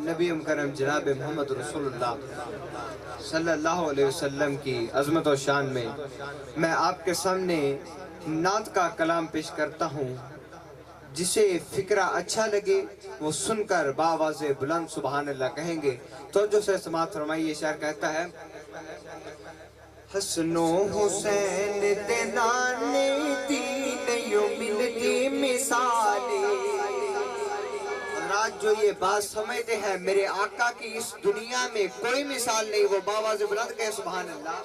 نبی مکرم جناب محمد رسول اللہ صلی اللہ علیہ وسلم کی عظمت و شان میں آپ کے سامنے نعت کا کلام پیش کرتا ہوں. جسے فکرہ اچھا لگے وہ سن کر باواز بلند سبحان اللہ کہیں گے. توجہ سے سماعت فرمائیے. شاعر کہتا ہے: حسن و حسین دے نانے دی نیو ملتی مثالیں. حضرات جو یہ بات سمجھتے ہیں میرے آقا کی اس دنیا میں کوئی مثال نہیں، وہ باواز بلند کہے سبحان اللہ.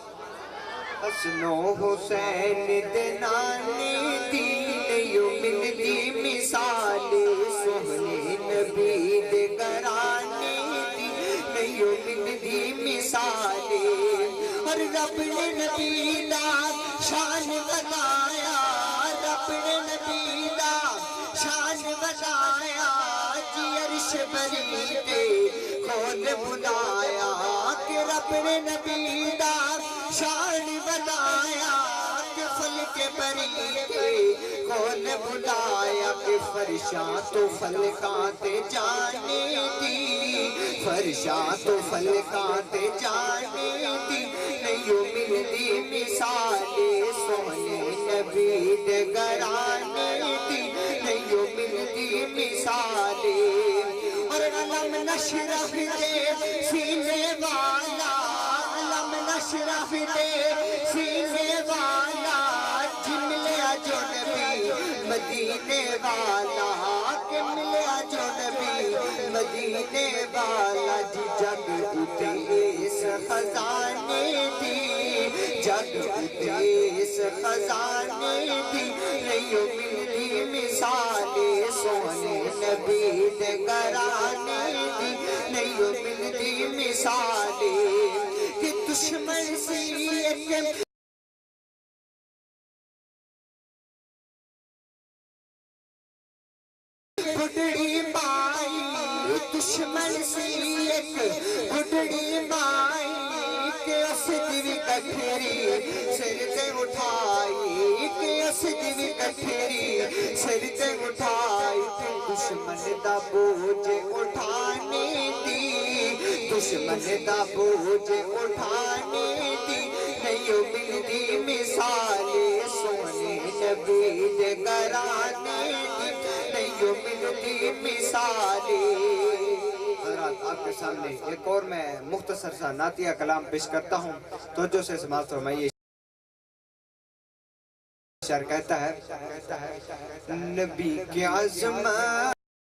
حسن و حسین دے نانے دی نیو ملتی مثالیں، سوہنے نبی دے گھرانے دی نیو ملتی مثالیں. اور رب نے نبی دا شان بتایا، رب نے نبی دا شان بتایا، جی عرش بری تے خود بلایا. کہ رب نے نبی دا شان بتایا، کہ فلک بری تے خود بلایا. کہ فرشاں تو فلکاں تے جانے دی، فرشاں تو فلکاں تے جانے دی نیو ملتی مثالیں، سونے نبی دے گھرانے دی نیو ملتی مثالیں. اور علم نشرح دے سینے والا، علم نشرح دے سینے والا، جی ملیا جو نبی مدینے والا. کہ ملیا جو نبی مدینے والا. جی جگ اٹھے اس خزانے دی، جگ اٹھے اس خزانے دی نیو ملتی مثالیں، سونے نبی دے گھرانے دی نیو ملتی مثالیں. کہ دشمن سی ایک گھٹڑی مائی، دشمن سی ایک گھٹڑی مائی، کہ اسد بھی کٹھری سر تے اٹھائی، کہ اسد بھی کٹھری سر تے اٹھائی. تے دشمن دا بوجھ اٹھانے دی، دشمن دا بوجھ اٹھانے دی نیو ملتی مثالیں، سونے نبی دے گھرانے دی نیو ملتی مثالیں. حضرات آپ کے سامنے ایک اور میں مختصر سا نعتیہ کلام پیش کرتا ہوں. توجہ سے سماعت فرمائیے. شاعر کہتا ہے: نبی کی عظمت